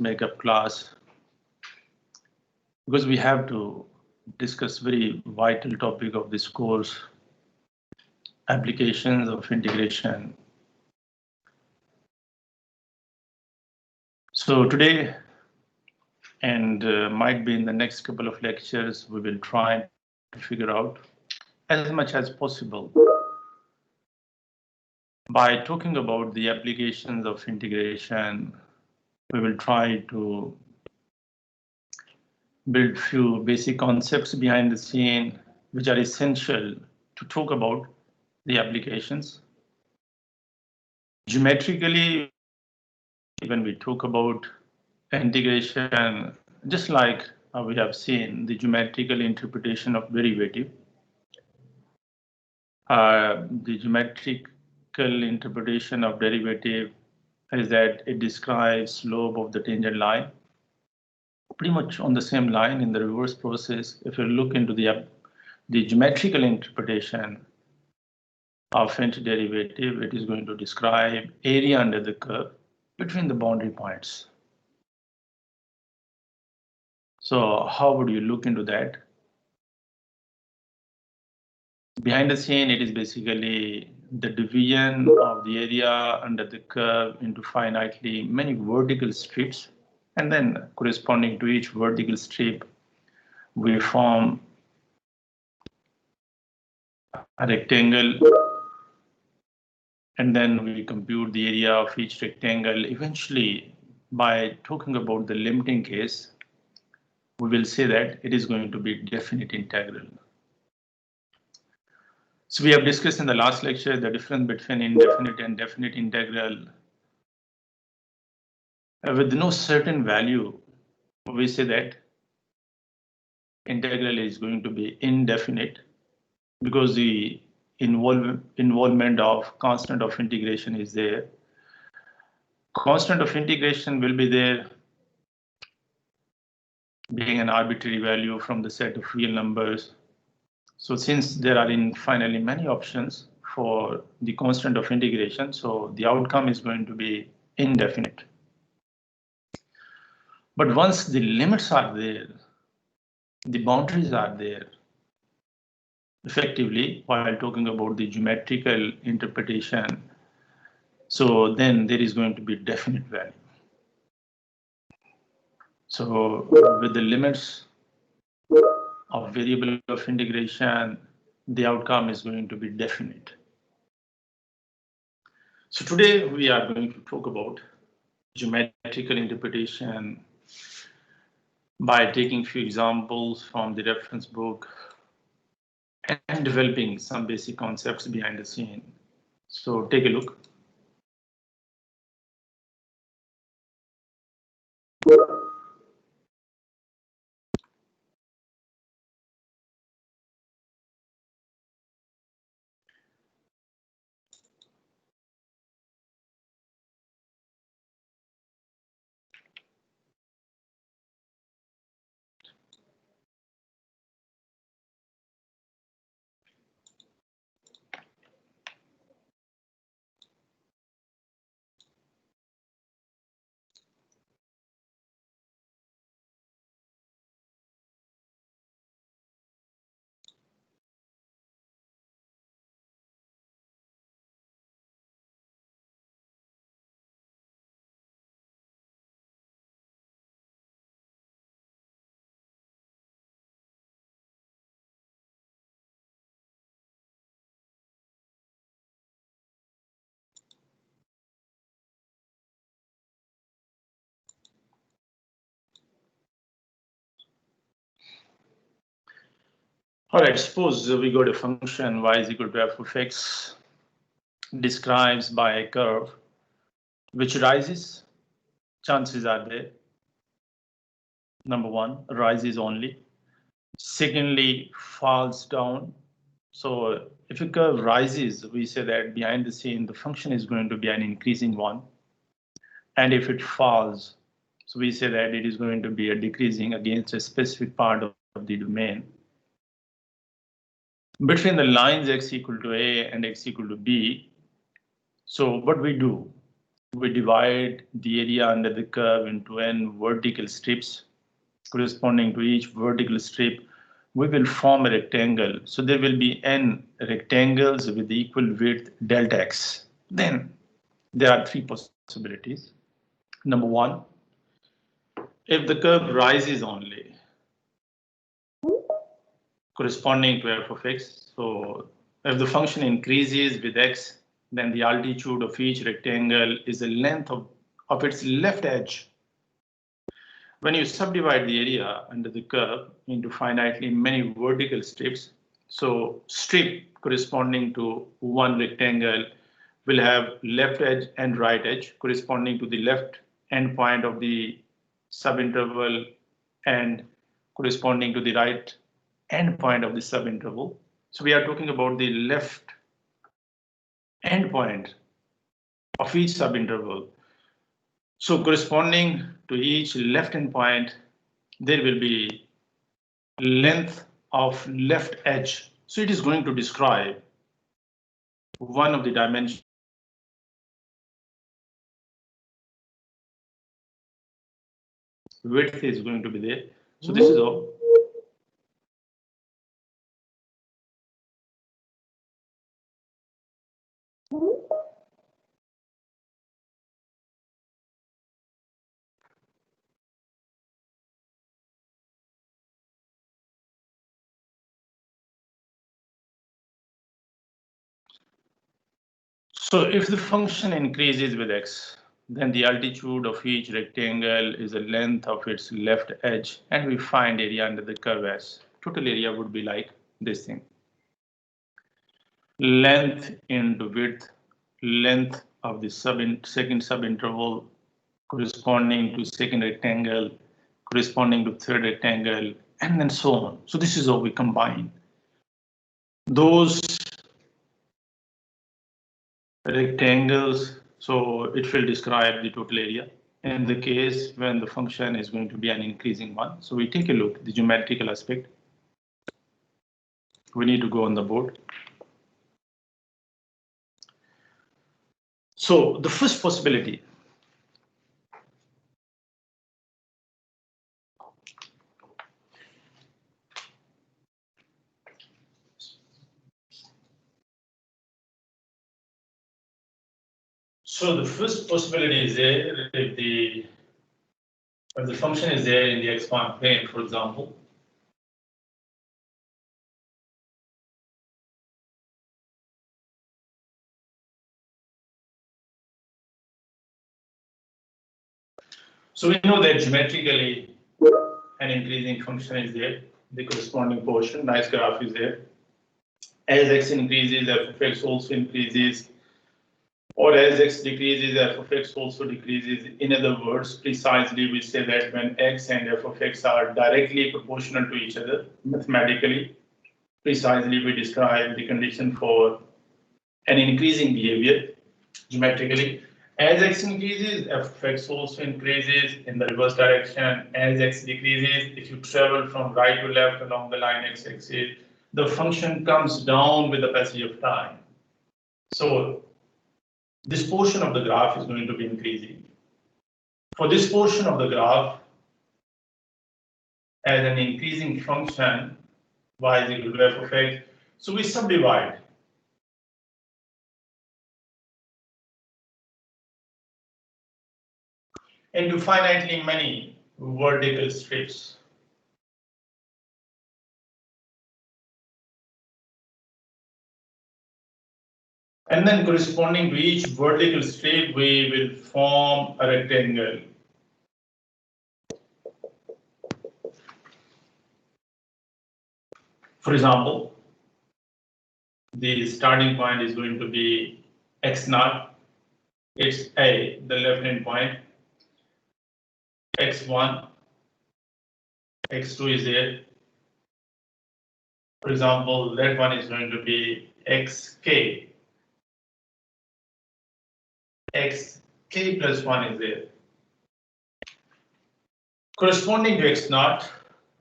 makeup class because we have to discuss very vital topic of this course, applications of integration. So today, and might be in the next couple of lectures, we will try to figure out as much as possible by talking about the applications of integration. We will try to build few basic concepts behind the scene which are essential to talk about the applications. Geometrically, when we talk about integration, just like we have seen the geometrical interpretation of derivative, the geometrical interpretation of derivative is that it describes slope of the tangent line pretty much on the same line in the reverse process. If you look into the geometrical interpretation of antiderivative, it is going to describe area under the curve between the boundary points. So how would you look into that? Behind the scene, it is basically the division of the area under the curve into finitely many vertical strips, and then corresponding to each vertical strip, we form a rectangle, and then we compute the area of each rectangle. Eventually, by talking about the limiting case, we will say that it is going to be definite integral. So we have discussed in the last lecture the difference between indefinite and definite integral. With no certain value, we say that integral is going to be indefinite because the involvement of constant of integration is there. Constant of integration will be there being an arbitrary value from the set of real numbers. So since there are finally many options for the constant of integration, so the outcome is going to be indefinite. But once the limits are there, the boundaries are there, effectively, while talking about the geometrical interpretation, so then there is going to be definite value. So with the limits of variable of integration, the outcome is going to be definite. So today we are going to talk about geometrical interpretation by taking few examples from the reference book and developing some basic concepts behind the scene. So take a look. All right, suppose we got a function y is equal to f of x describes by a curve which rises, chances are there. Number one, rises only. Secondly, falls down. So if a curve rises, we say that behind the scene, the function is going to be an increasing one. And if it falls, so we say that it is going to be a decreasing against a specific part of the domain. Between the lines x equal to a and x equal to b, so what we do, we divide the area under the curve into n vertical strips. Corresponding to each vertical strip, we will form a rectangle. So there will be n rectangles with equal width delta x. Then there are three possibilities. Number one, if the curve rises only, corresponding to f of x. So if the function increases with x, then the altitude of each rectangle is the length of its left edge. When you subdivide the area under the curve into finitely many vertical strips, so strip corresponding to one rectangle will have left edge and right edge corresponding to the left endpoint of the subinterval and corresponding to the right endpoint of the subinterval. So we are talking about the left endpoint of each subinterval. So corresponding to each left endpoint, there will be length of left edge. So it is going to describe one of the dimensions. Width is going to be there. So this is all. So if the function increases with x, then the altitude of each rectangle is the length of its left edge, and we find area under the curve as total area would be like this thing. Length into width, length of the second subinterval corresponding to second rectangle, corresponding to third rectangle, and then so on. So this is how we combine those rectangles, so it will describe the total area in the case when the function is going to be an increasing one. So we take a look at the geometrical aspect. We need to go on the board. So the first possibility, so the first possibility is there if the function is there in the x-1 plane, for example. So we know that geometrically an increasing function is there, the corresponding portion, nice graph is there. As x increases, f of x also increases, or as x decreases, f of x also decreases. In other words, precisely we say that when x and f of x are directly proportional to each other, mathematically, precisely we describe the condition for an increasing behavior geometrically. As x increases, f of x also increases in the reverse direction. As x decreases, if you travel from right to left along the line x-axis, the function comes down with the passage of time. So this portion of the graph is going to be increasing. For this portion of the graph, as an increasing function, y is equal to f of x, so we subdivide into finitely many vertical strips. And then corresponding to each vertical strip, we will form a rectangle. For example, the starting point is going to be x0, it's A, the left hand point, x1, x2 is there. For example, that one is going to be xk. Xk plus 1 is there. Corresponding to x0,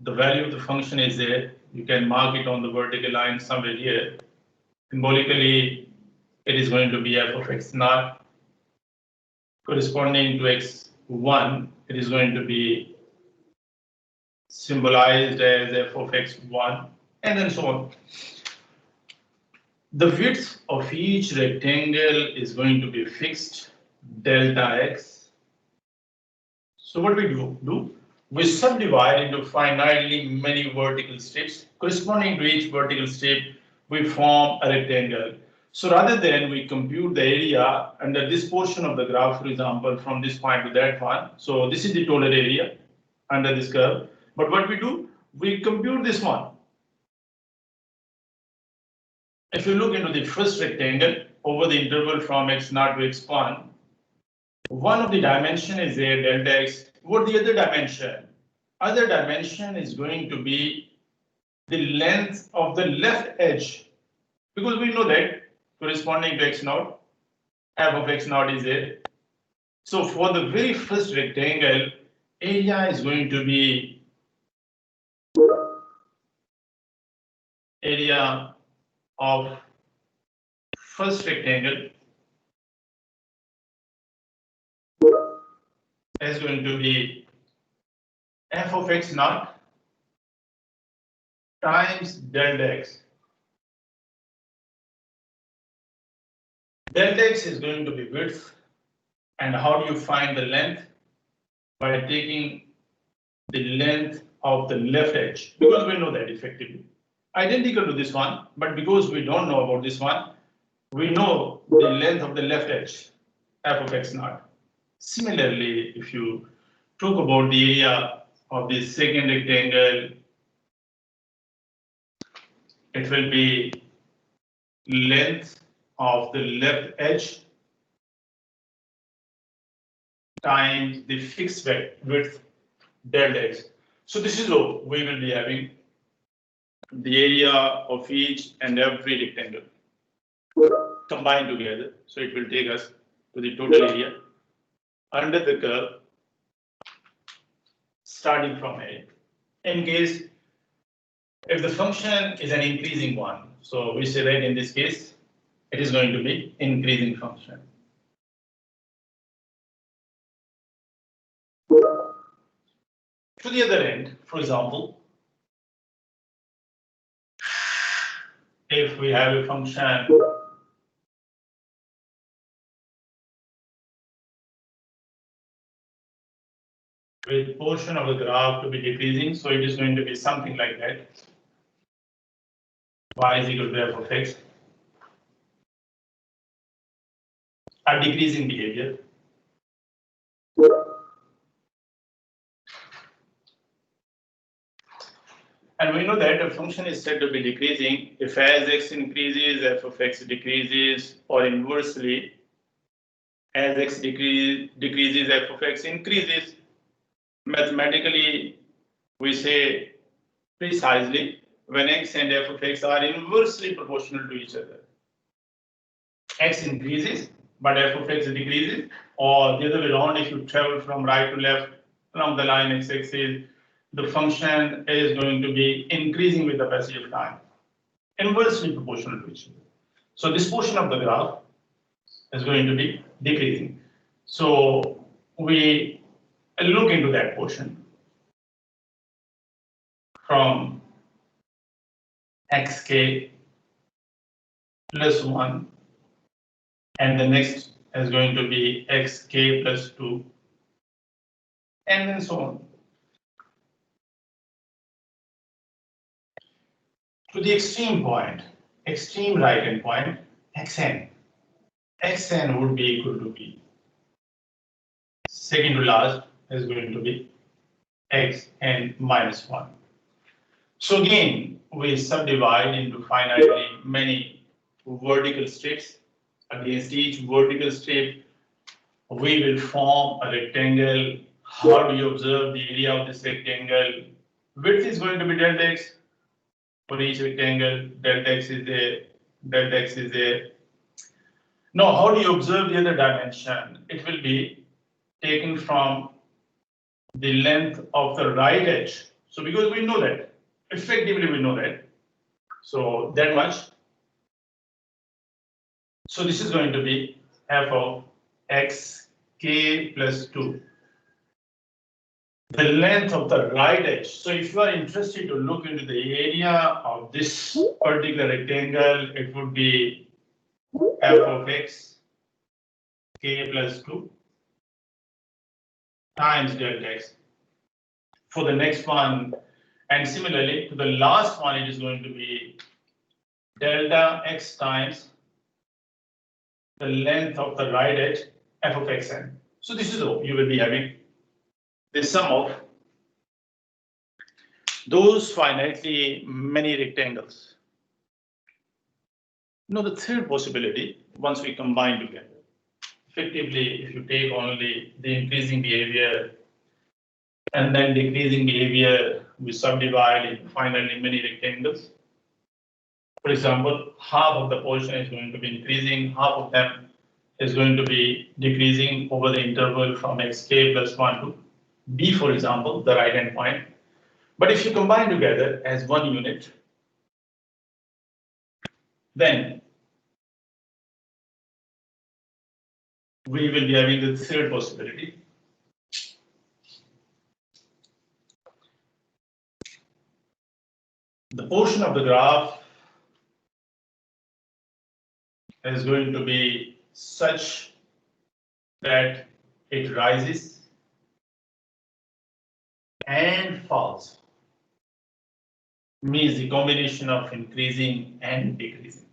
the value of the function is there. You can mark it on the vertical line somewhere here. Symbolically, it is going to be f of x0. corresponding to x1, it is going to be symbolized as f of x1, and then so on. The width of each rectangle is going to be fixed, delta x. So what we do? We subdivide into finitely many vertical strips. Corresponding to each vertical strip, we form a rectangle. So rather than we compute the area under this portion of the graph, for example, from this point to that one. So this is the total area under this curve. But what we do? We compute this one. If you look into the first rectangle over the interval from x0 to x1, one of the dimension is there, delta x. What the other dimension? Other dimension is going to be the length of the left edge, because we know that corresponding to x0, f of x0 is there. So for the very first rectangle, area is going to be area of first rectangle is going to be f of x0 times delta x. Delta x is going to be width, and how do you find the length? By taking the length of the left edge, because we know that effectively. Identical to this one, but because we don't know about this one, we know the length of the left edge, f of x0. Similarly, if you talk about the area of the second rectangle, it will be length of the left edge times the fixed width delta x. So this is how we will be having the area of each and every rectangle combined together. So it will take us to the total area under the curve starting from A. In case if the function is an increasing one, so we say that in this case it is going to be increasing function. To the other end, for example, if we have a function with portion of the graph to be decreasing, so it is going to be something like that. Y is equal to f of x. A decreasing behavior. And we know that a function is said to be decreasing if as x increases, f of x decreases, or inversely, as x decreases, f of x increases. Mathematically, we say precisely when x and f of x are inversely proportional to each other. X increases, but f of x decreases, or the other way around, if you travel from right to left along the line x-axis, the function is going to be increasing with the passage of time, inversely proportional to each other. So this portion of the graph is going to be decreasing. So we look into that portion from xk plus 1, and the next is going to be xk plus 2, and then so on. To the extreme point, extreme right-hand point, xn. Xn would be equal to b. Second to last is going to be xn minus 1. So again, we subdivide into finitely many vertical strips. Against each vertical strip, we will form a rectangle. How do you observe the area of this rectangle? Width is going to be delta x for each rectangle. Delta x is there. Delta x is there. Now, how do you observe the other dimension? It will be taken from the length of the right edge. So because we know that, effectively we know that. So that much. So this is going to be f of x k plus 2. The length of the right edge. So if you are interested to look into the area of this particular rectangle, it would be f of x k plus 2 times delta x. For the next one, and similarly to the last one, it is going to be delta x times the length of the right edge f of xn. So this is how you will be having the sum of those finitely many rectangles. Now the third possibility, once we combine together, effectively if you take only the increasing behavior and then decreasing behavior, we subdivide into finitely many rectangles. For example, half of the portion is going to be increasing, half of them is going to be decreasing over the interval from xk plus 1 to b, for example, the right hand point. But if you combine together as one unit, then we will be having the third possibility. The portion of the graph is going to be such that it rises and falls, means the combination of increasing and decreasing.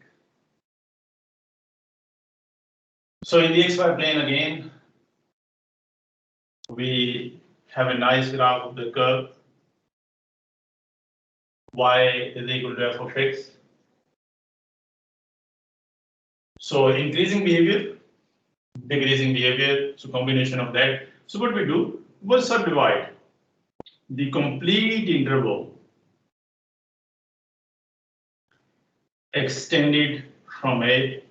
So in the xy plane again, we have a nice graph of the curve y is equal to f of x. So increasing behavior, decreasing behavior, so combination of that. So what we do, we'll subdivide the complete interval extended from A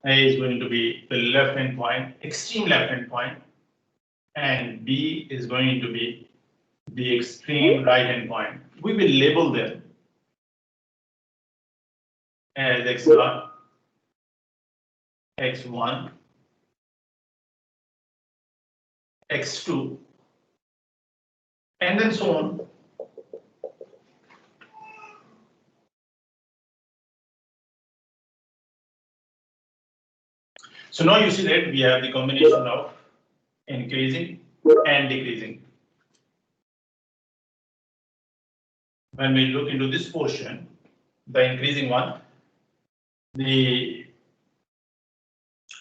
is going to be the left hand point, extreme left hand point, and B is going to be the extreme right hand point. We will label them as x0, x1, x2, and then so on. So now you see that we have the combination of increasing and decreasing. When we look into this portion, the increasing one, the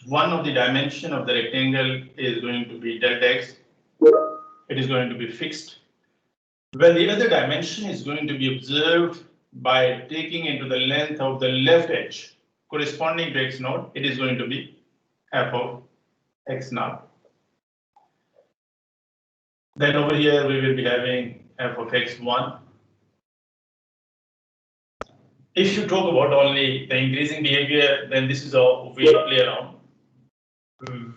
one of the dimension of the rectangle is going to be delta x. It is going to be fixed. Well, the other dimension is going to be observed by taking into the length of the left edge corresponding to x naught. It is going to be f of x naught. Then over here we will be having f of x1. If you talk about only the increasing behavior, then this is how we play around.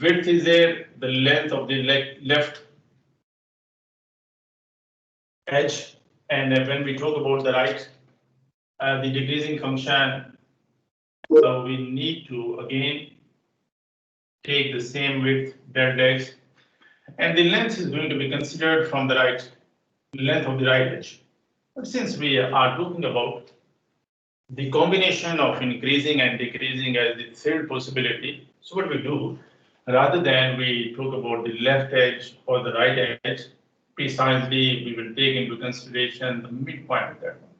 Width is there, the length of the left edge, and when we talk about the right, the decreasing function, so we need to again take the same width delta x, and the length is going to be considered from the right length of the right edge. But since we are talking about the combination of increasing and decreasing as the third possibility, so what we do, rather than we talk about the left edge or the right edge, precisely we will take into consideration the midpoint of that one.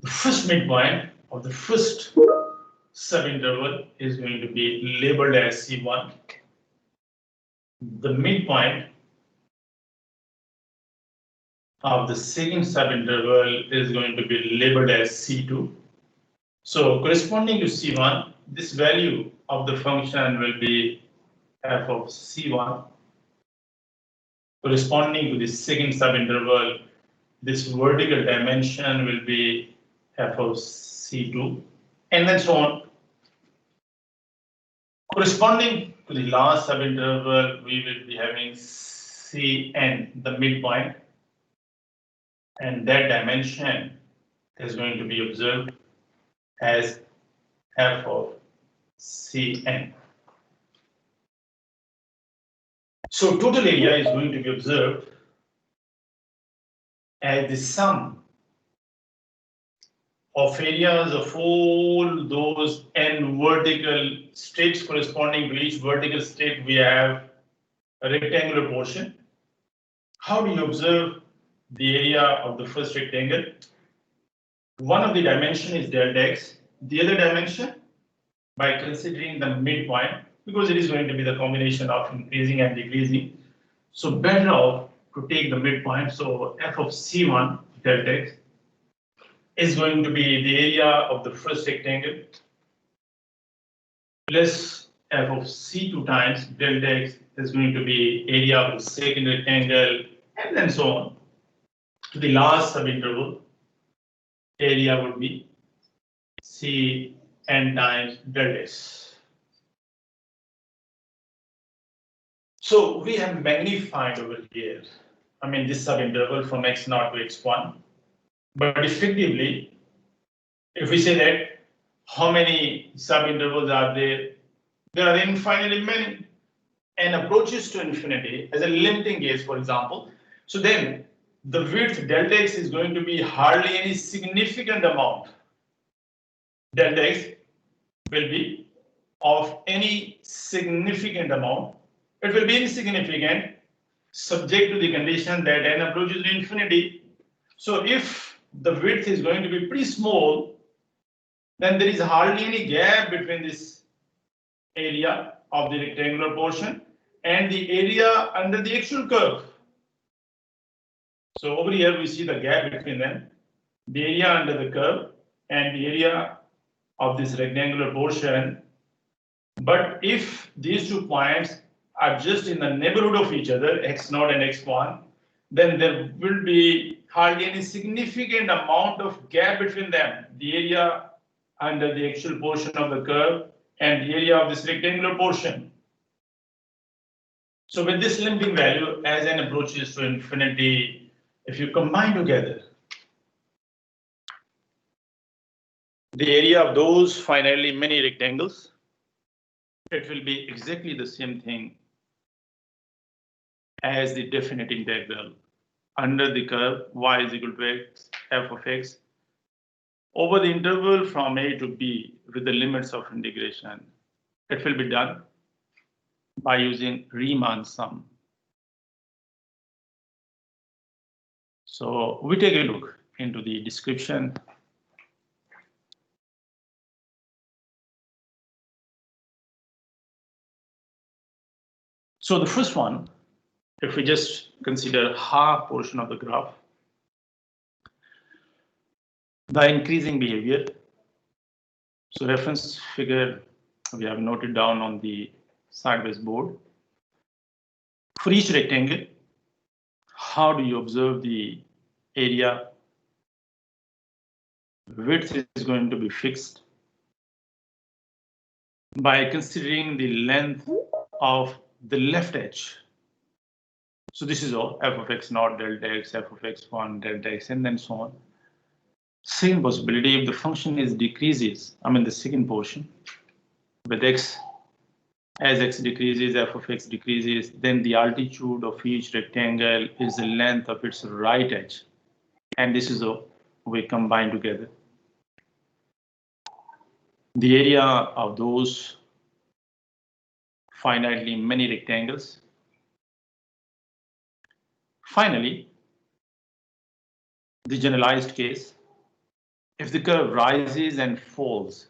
The first midpoint of the first subinterval is going to be labeled as C1. The midpoint of the second subinterval is going to be labeled as C2. So corresponding to C1, this value of the function will be f of C1. Corresponding to the second subinterval, this vertical dimension will be f of C2, and then so on. Corresponding to the last subinterval, we will be having Cn, the midpoint, and that dimension is going to be observed as f of Cn. So total area is going to be observed as the sum of areas of all those n vertical states corresponding to each vertical state. We have a rectangular portion. How do you observe the area of the first rectangle? One of the dimension is delta x. The other dimension, by considering the midpoint, because it is going to be the combination of increasing and decreasing. So better off to take the midpoint. So f of C1 delta x is going to be the area of the first rectangle plus f of C2 times delta x is going to be area of the second rectangle, and then so on. To the last subinterval, area would be Cn times delta x. So we have magnified over here, this subinterval from x0 to x1. But effectively, if we say that how many subintervals are there? There are infinitely many. And approaches to infinity as a limiting case, for example. So then the width delta x is going to be hardly any significant amount. Delta x will be of any significant amount. It will be insignificant, subject to the condition that n approaches to infinity. So if the width is going to be pretty small, then there is hardly any gap between this area of the rectangular portion and the area under the actual curve. So over here we see the gap between them, the area under the curve and the area of this rectangular portion. But if these 2 points are just in the neighborhood of each other, x0 and x1, then there will be hardly any significant amount of gap between them, the area under the actual portion of the curve and the area of this rectangular portion. So with this limiting value, as n approaches to infinity, if you combine together the area of those finitely many rectangles, it will be exactly the same thing as the definite integral under the curve y is equal to x f of x over the interval from a to b with the limits of integration. It will be done by using Riemann sum. So we take a look into the description. So the first one, if we just consider half portion of the graph, the increasing behavior. So reference figure we have noted down on the sideways board. For each rectangle, how do you observe the area? Width is going to be fixed by considering the length of the left edge. So this is all f of x naught delta x, f of x1 delta x, and then so on. Same possibility if the function is decreases, the second portion with x, as x decreases, f of x decreases, then the altitude of each rectangle is the length of its right edge. And this is all we combine together. The area of those finitely many rectangles. Finally, the generalized case, if the curve rises and falls,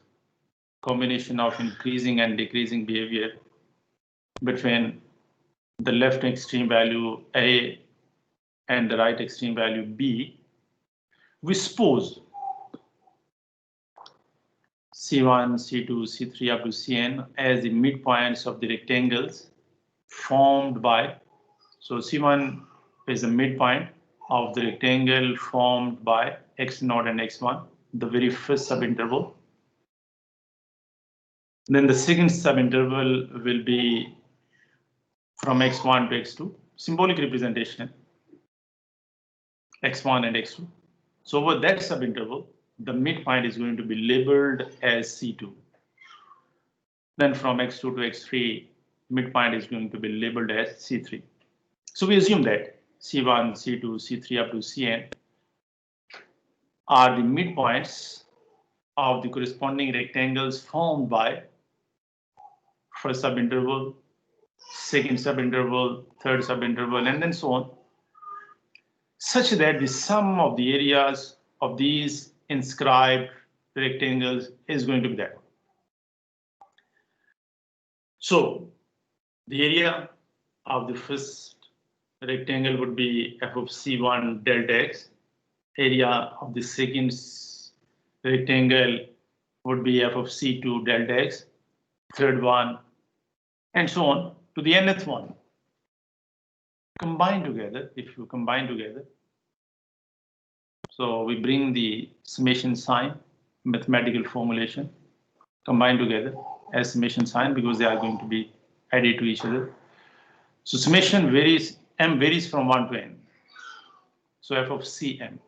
combination of increasing and decreasing behavior between the left extreme value A and the right extreme value B, we suppose C1, C2, C3 up to Cn as the midpoints of the rectangles formed by, so C1 is the midpoint of the rectangle formed by x0 and x1, the very first subinterval. Then the second subinterval will be from x1 to x2, symbolic representation, x1 and x2. So over that subinterval, the midpoint is going to be labeled as C2. Then from x2 to x3, midpoint is going to be labeled as C3. So we assume that C1, C2, C3 up to Cn are the midpoints of the corresponding rectangles formed by first subinterval, second subinterval, third subinterval, and then so on, such that the sum of the areas of these inscribed rectangles is going to be that. So the area of the first rectangle would be f of C1 delta x. Area of the second rectangle would be f of C2 delta x. Third one, and so on to the nth one. Combine together, if you combine together. So we bring the summation sign, mathematical formulation, combine together as summation sign because they are going to be added to each other. So summation varies, m varies from 1 to n. So f of Cm.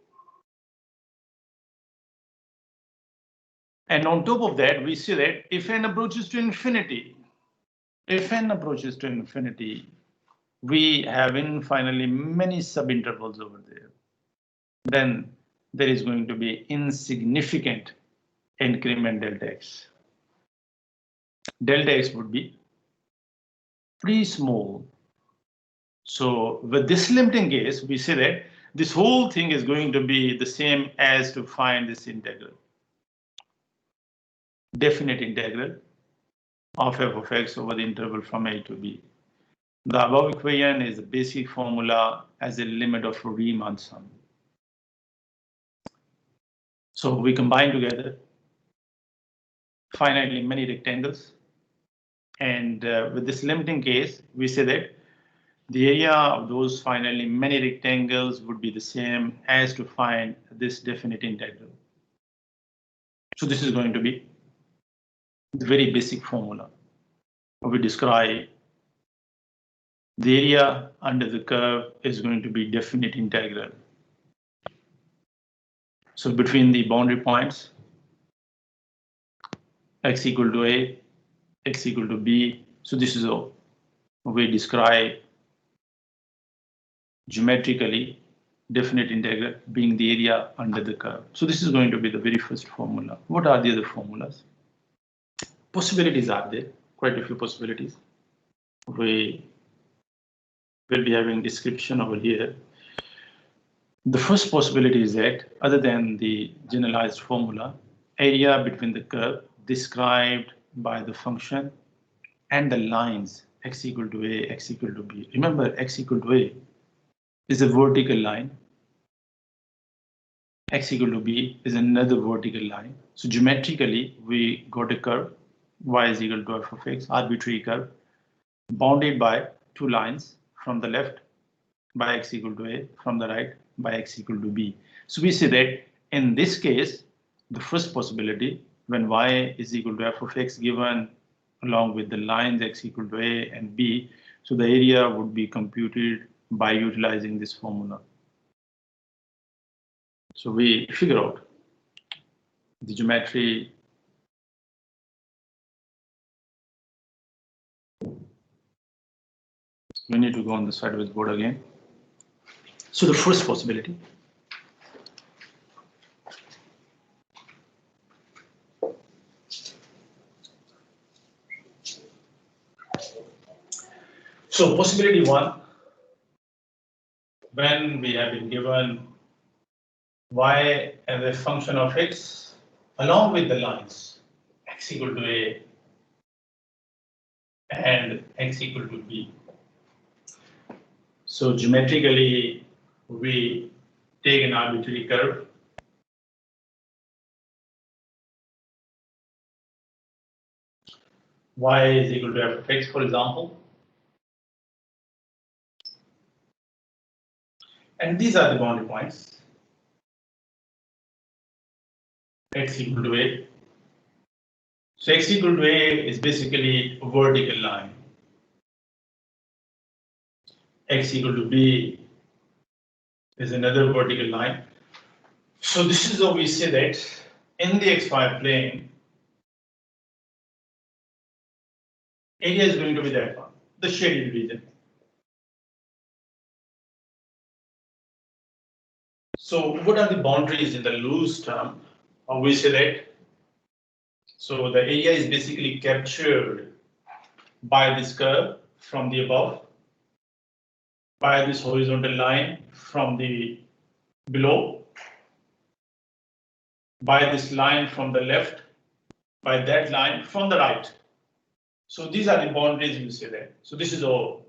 And on top of that, we see that if n approaches to infinity, we have finally many subintervals over there. Then there is going to be insignificant increment delta x. Delta x would be pretty small. So with this limiting case, we say that this whole thing is going to be the same as to find this integral. Definite integral of f of x over the interval from a to b. The above equation is the basic formula as a limit of Riemann sum. So we combine together finitely many rectangles, and with this limiting case, we say that the area of those finitely many rectangles would be the same as to find this definite integral. So this is going to be the very basic formula. We describe the area under the curve is going to be definite integral. So between the boundary points, x equal to a, x equal to b. So this is how we describe geometrically definite integral being the area under the curve. So this is going to be the very first formula. What are the other formulas? Possibilities are there, quite a few possibilities. We will be having description over here. The first possibility is that other than the generalized formula, area between the curve described by the function and the lines x equal to a, x equal to b. Remember, x equal to a is a vertical line. X equal to b is another vertical line. So geometrically, we got a curve, y is equal to f of x, arbitrary curve, bounded by two lines from the left by x equal to a, from the right by x equal to b. So we say that in this case, the first possibility, when y is equal to f of x given along with the lines x equal to a and b, so the area would be computed by utilizing this formula. So we figure out the geometry we need to go on the sideways board again. So the first possibility, so possibility one, when we have been given y as a function of x along with the lines x equal to a and x equal to b. So geometrically, we take an arbitrary curve. Y is equal to f of x, for example. And these are the boundary points. X equal to a. So x equal to a is basically a vertical line. X equal to b is another vertical line. So this is how we say that in the xy plane, area is going to be that one, the shaded region. So what are the boundaries in the loose term? We say that. So the area is basically captured by this curve from the above, by this horizontal line from the below, by this line from the left, by that line from the right. So these are the boundaries you say that. So this is all.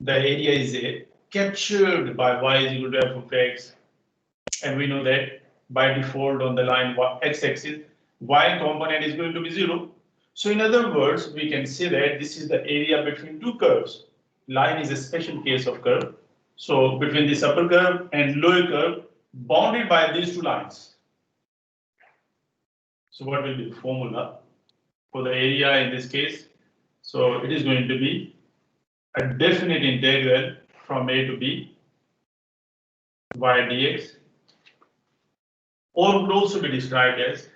The area is captured by y is equal to f of x, and we know that by default on the line x-axis, y component is going to be 0. So in other words, we can say that this is the area between two curves. Line is a special case of curve. So between this upper curve and lower curve, bounded by these two lines. So what will be the formula for the area in this case? So it is going to be a definite integral from a to b y dx, or would also be described as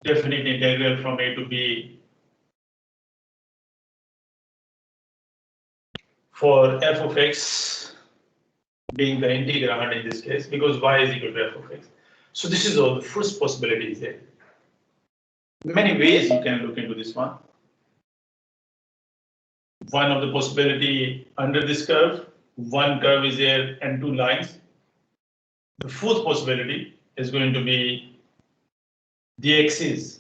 definite integral from a to b for f of x being the integrand in this case, because y is equal to f of x. So this is all the first possibility is there. Many ways you can look into this one. One of the possibility under this curve, one curve is there and two lines. The fourth possibility is going to be the axis.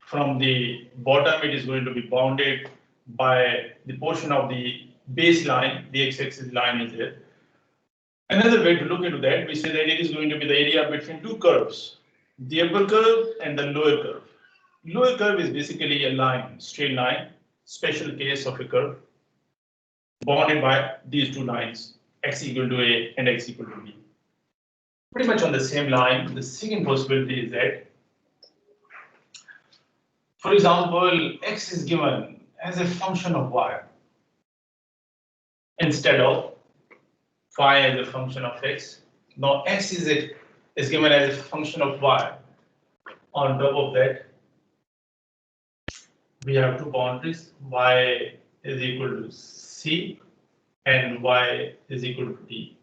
From the bottom, it is going to be bounded by the portion of the baseline, the x-axis line is there. Another way to look into that, we say that it is going to be the area between two curves, the upper curve and the lower curve. Lower curve is basically a line, straight line, special case of a curve, bounded by these two lines, x equal to a and x equal to b. Pretty much on the same line, the second possibility is that, for example, x is given as a function of y instead of phi as a function of x. Now x is given as a function of y. On top of that, we have two boundaries, y is equal to c and y is equal to d.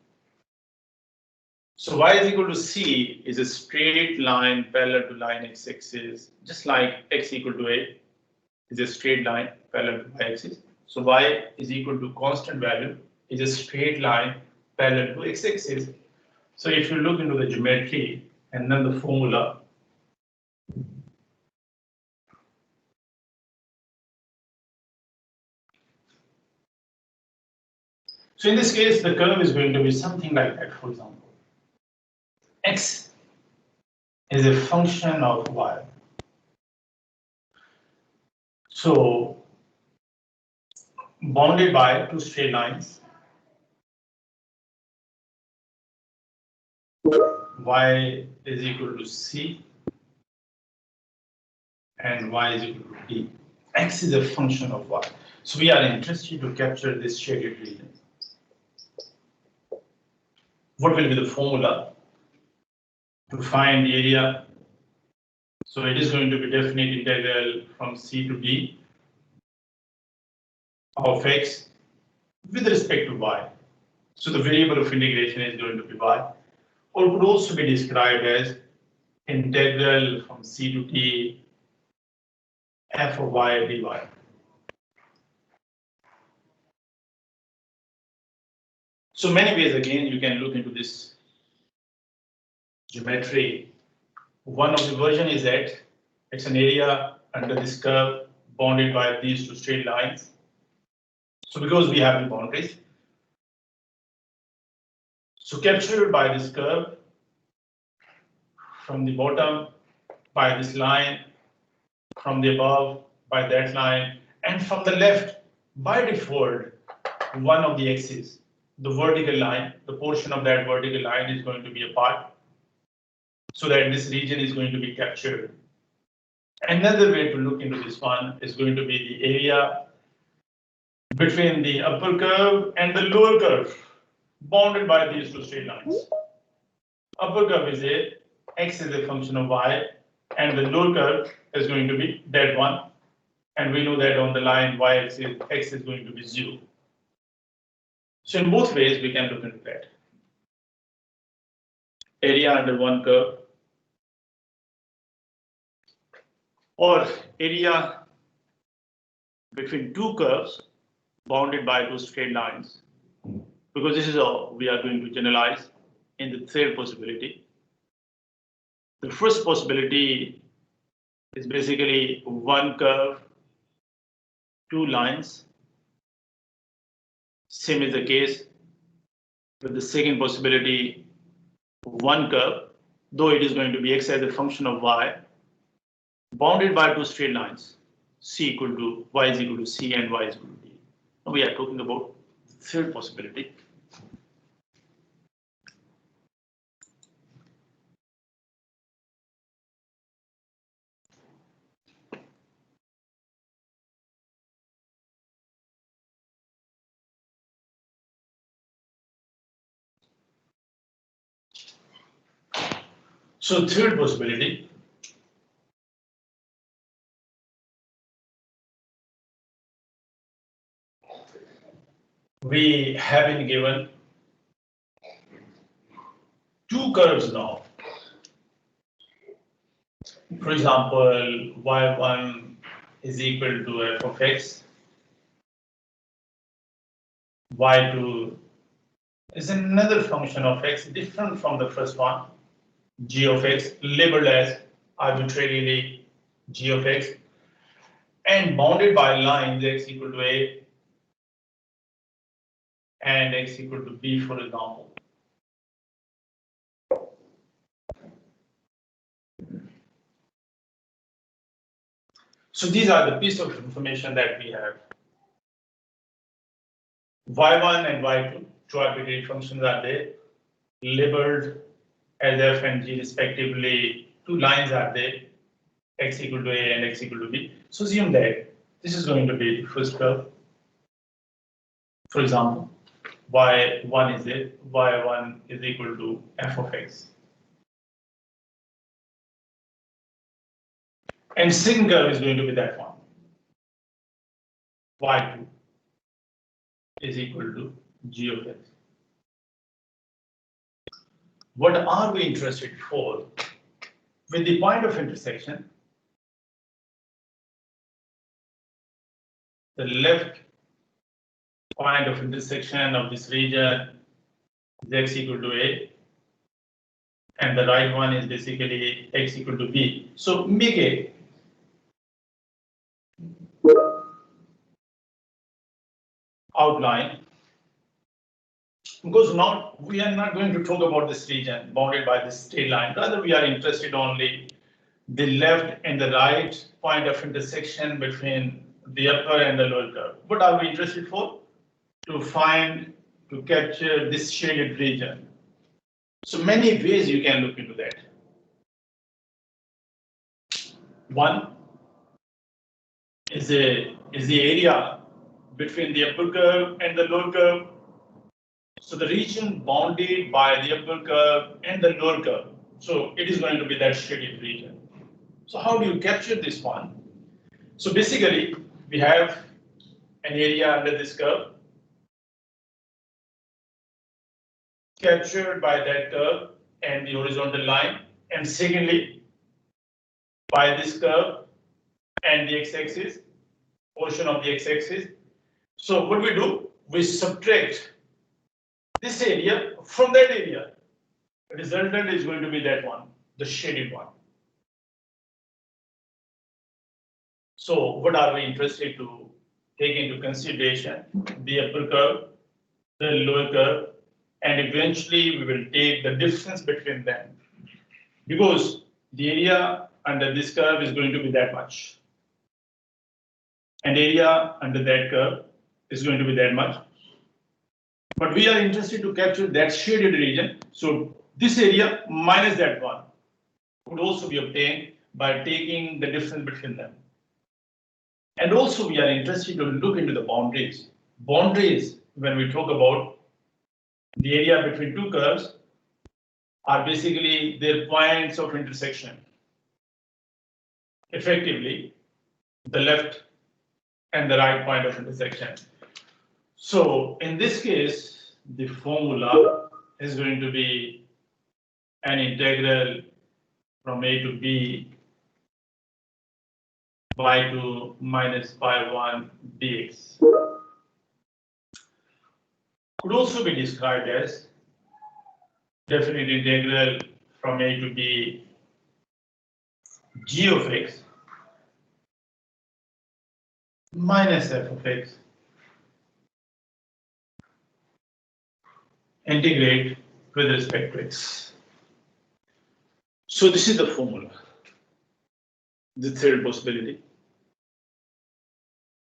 So y is equal to c is a straight line parallel to line x-axis, just like x equal to a is a straight line parallel to y-axis. So y is equal to constant value is a straight line parallel to x-axis. So if you look into the geometry and then the formula, so in this case, the curve is going to be something like that, for example. X is a function of y. So bounded by two straight lines, y is equal to c and y is equal to d. X is a function of y. So we are interested to capture this shaded region. What will be the formula to find the area? So it is going to be definite integral from c to d of x with respect to y. So the variable of integration is going to be y, or could also be described as integral from c to d f of y dy. So many ways again you can look into this geometry. One of the version is that it's an area under this curve bounded by these two straight lines. So because we have the boundaries, so captured by this curve from the bottom by this line, from the above by that line, and from the left by default one of the axes, the vertical line, the portion of that vertical line is going to be apart, so that this region is going to be captured. Another way to look into this one is going to be the area between the upper curve and the lower curve, bounded by these two straight lines. Upper curve is a x is a function of y, and the lower curve is going to be that one. And we know that on the line y-axis, x is going to be 0. So in both ways, we can look into that. Area under one curve or area between two curves bounded by two straight lines, because this is how we are going to generalize in the third possibility. The first possibility is basically one curve, two lines. Same is the case with the second possibility, one curve, though it is going to be x as a function of y, bounded by two straight lines, c equal to y is equal to c and y is equal to d. Now we are talking about the third possibility. So third possibility, we have been given two curves now. For example, y1 is equal to f of x, y2 is another function of x different from the first one, g of x, labeled as arbitrarily g of x, and bounded by lines x equal to a and x equal to b, for example. So these are the piece of information that we have. y1 and y2, two arbitrary functions are there, labeled as f and g respectively. Two lines are there, x equal to a and x equal to b. So assume that this is going to be the first curve. For example, y1 is there, y1 is equal to f of x. And second curve is going to be that one. y2 is equal to g of x. What are we interested for? With the point of intersection, the left point of intersection of this region is x equal to a, and the right one is basically x equal to b. So make a outline, because now we are not going to talk about this region bounded by this straight line. Rather, we are interested only the left and the right point of intersection between the upper and the lower curve. What are we interested for? To capture this shaded region. So many ways you can look into that. One is the area between the upper curve and the lower curve. So the region bounded by the upper curve and the lower curve. So it is going to be that shaded region. So how do you capture this one? So basically, we have an area under this curve captured by that curve and the horizontal line, and secondly, by this curve and the x-axis, portion of the x-axis. So what we do, we subtract this area from that area. The resultant is going to be that one, the shaded one. So what are we interested to take into consideration? The upper curve, the lower curve, and eventually we will take the difference between them, because the area under this curve is going to be that much, and area under that curve is going to be that much. But we are interested to capture that shaded region. So this area minus that one could also be obtained by taking the difference between them. And also we are interested to look into the boundaries. Boundaries, when we talk about the area between two curves, are basically their points of intersection. effectively the left and the right point of intersection. So in this case, the formula is going to be an integral from a to b by 2 minus pi 1 dx. Could also be described as definite integral from a to b g of x minus f of x integrate with respect to x. So this is the formula. The third possibility.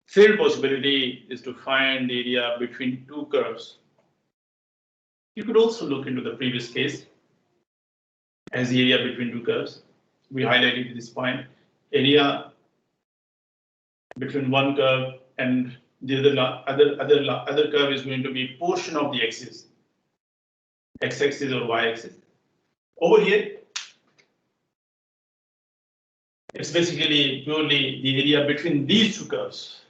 Third possibility is to find the area between two curves. You could also look into the previous case as the area between two curves. We highlighted this point. Area between one curve and the other curve is going to be portion of the axis, x-axis or y-axis. Over here, it's basically purely the area between these two curves.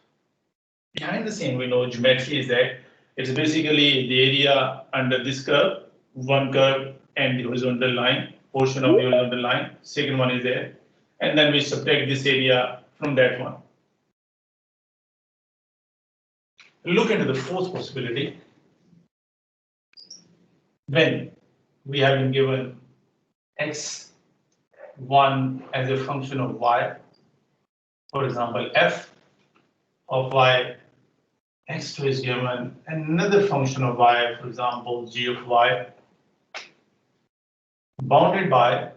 Behind the scene, we know geometry is that it's basically the area under this curve, one curve and the horizontal line, portion of the horizontal line, second one is there, and then we subtract this area from that one. Look into the fourth possibility. When we have been given x1 as a function of y, for example, f of y, x2 is given another function of y, for example, g of y, bounded by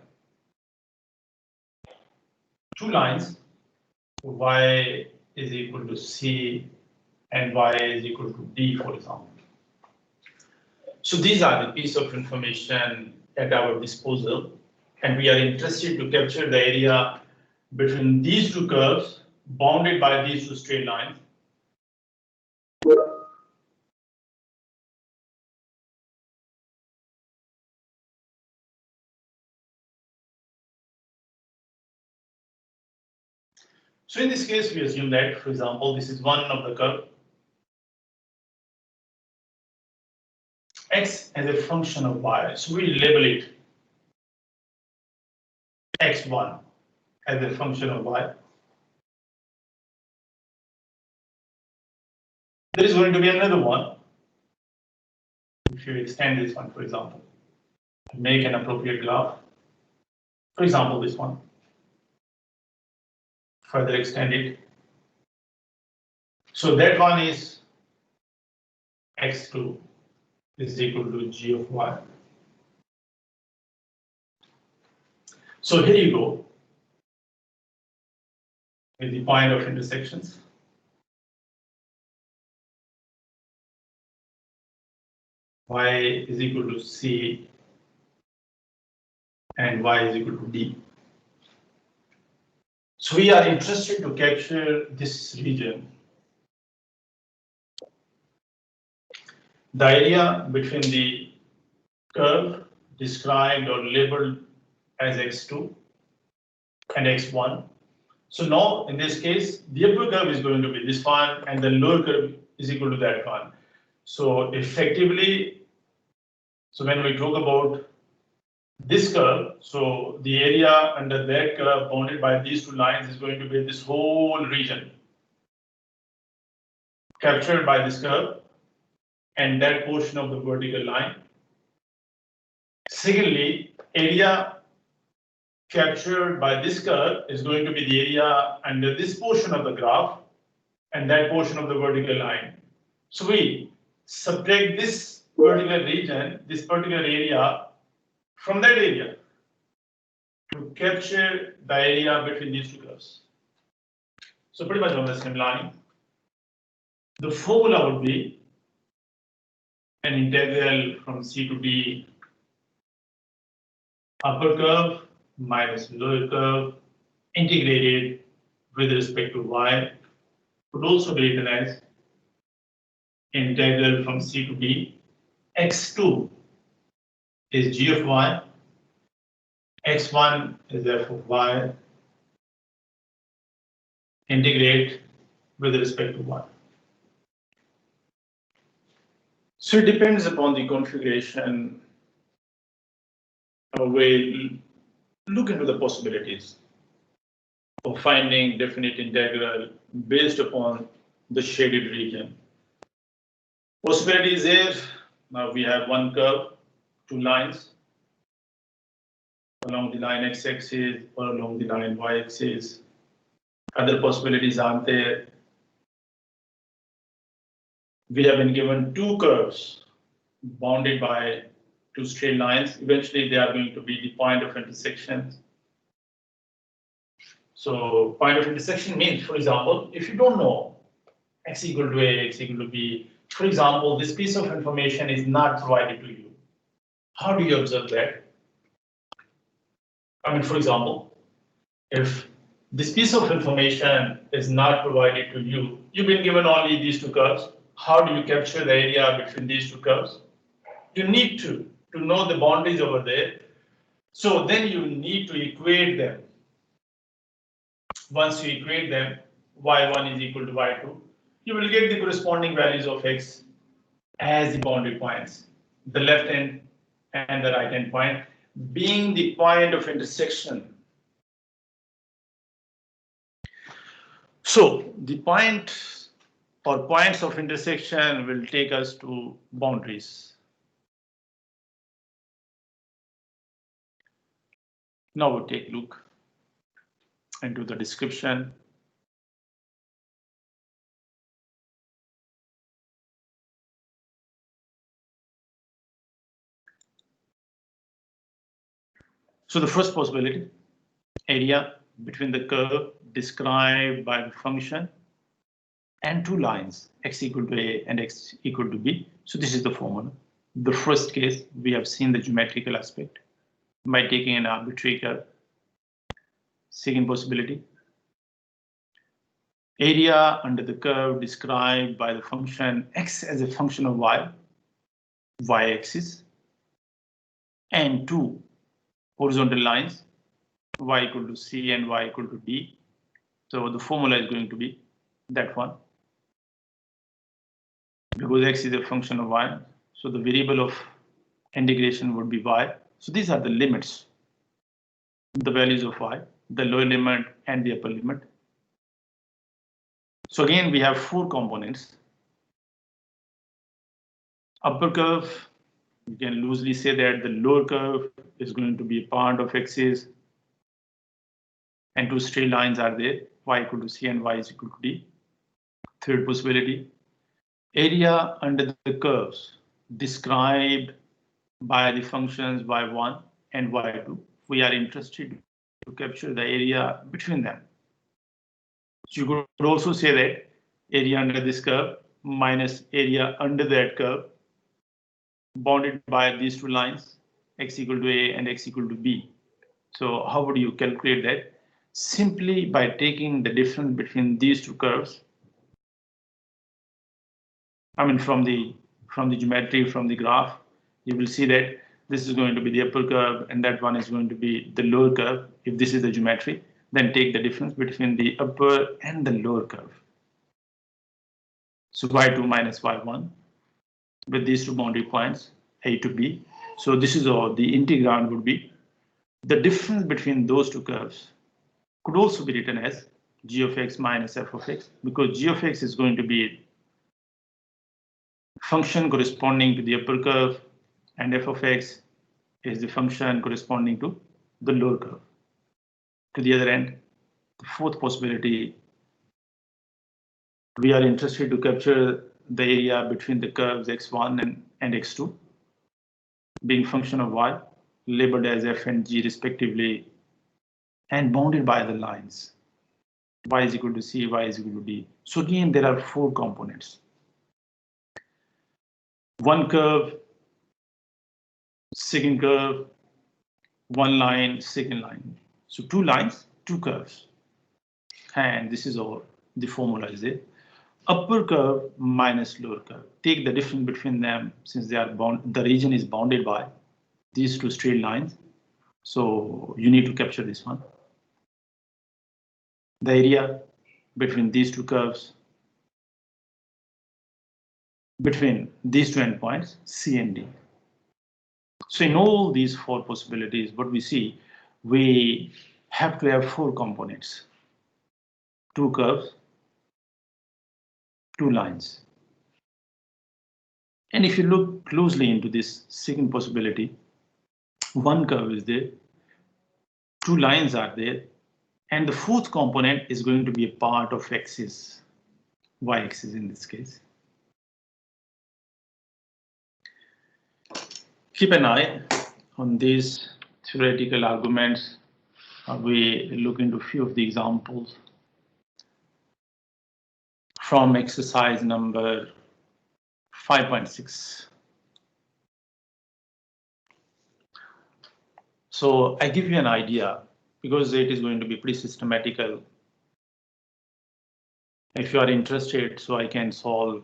two lines, y is equal to c and y is equal to d, for example. So these are the piece of information at our disposal, and we are interested to capture the area between these two curves bounded by these two straight lines. So in this case, we assume that, for example, this is one of the curve. X as a function of y. So we label it x1 as a function of y. There is going to be another one. If you extend this one, for example, make an appropriate graph. For example, this one. Further extend it. So that one is x2 is equal to g of y. So here you go with the point of intersections. Y is equal to c and y is equal to d. So we are interested to capture this region. The area between the curve described or labeled as x2 and x1. So now in this case, the upper curve is going to be this one and the lower curve is equal to that one. So effectively, so when we talk about this curve, so the area under that curve bounded by these two lines is going to be this whole region captured by this curve and that portion of the vertical line. Secondly, area captured by this curve is going to be the area under this portion of the graph and that portion of the vertical line. So we subtract this particular region, this particular area from that area to capture the area between these two curves. So pretty much on the same line. The formula would be an integral from c to d upper curve minus lower curve integrated with respect to y, could also be written as integral from c to d. x2 is g of y, x1 is f of y, integrate with respect to 1. So it depends upon the configuration. We'll look into the possibilities of finding definite integral based upon the shaded region. Possibility is there. Now we have one curve, 2 lines along the line x-axis or along the line y-axis. Other possibilities aren't there. We have been given 2 curves bounded by 2 straight lines. Eventually, they are going to be the point of intersection. So point of intersection means, for example, if you don't know x equal to a, x equal to b, for example, this piece of information is not provided to you. How do you observe that? I mean, for example, if this piece of information is not provided to you, you've been given only these 2 curves. How do you capture the area between these 2 curves? You need to know the boundaries over there. So then you need to equate them. Once you equate them, y1 is equal to y2, you will get the corresponding values of x as the boundary points, the left hand and the right hand point being the point of intersection. So the point or points of intersection will take us to boundaries. Now we'll take a look into the description. So the first possibility, area between the curve described by the function and 2 lines, x equal to a and x equal to b. So this is the formula. The first case, we have seen the geometrical aspect by taking an arbitrary curve. Second possibility, area under the curve described by the function x as a function of y-axis, and 2 horizontal lines, y equal to c and y equal to d. So the formula is going to be that one. Because x is a function of y, so the variable of integration would be y. So these are the limits, the values of y, the lower limit and the upper limit. So again, we have 4 components. Upper curve, you can loosely say that the lower curve is going to be a part of axis, and 2 straight lines are there, y equal to c and y is equal to d. Third possibility, area under the curves described by the functions y1 and y2. We are interested to capture the area between them. So you could also say that area under this curve minus area under that curve bounded by these 2 lines, x equal to a and x equal to b. So how would you calculate that? Simply by taking the difference between these 2 curves. I mean, from the geometry, from the graph, you will see that this is going to be the upper curve and that one is going to be the lower curve. If this is the geometry, then take the difference between the upper and the lower curve. So y2 minus y1 with these 2 boundary points, a to b. So this is all the integrand would be the difference between those 2 curves. Could also be written as g of x minus f of x, because g of x is going to be function corresponding to the upper curve and f of x is the function corresponding to the lower curve. To the other end, the fourth possibility, we are interested to capture the area between the curves x1 and x2 being function of y, labeled as f and g respectively, and bounded by the lines y is equal to c, y is equal to d. So again, there are 4 components. One curve, second curve, 1 line, second line. So 2 lines, 2 curves. And this is all the formula is there. Upper curve minus lower curve. Take the difference between them since they are bound. The region is bounded by these 2 straight lines. So you need to capture this one. The area between these two curves, between these two endpoints, C and D. So in all these four possibilities, what we see, we have to have four components, two curves, two lines. And if you look closely into this second possibility, one curve is there, two lines are there, and the fourth component is going to be a part of axis, y-axis in this case. Keep an eye on these theoretical arguments. We look into a few of the examples from exercise number 5.6. So I give you an idea because it is going to be pretty systematical. If you are interested, so I can solve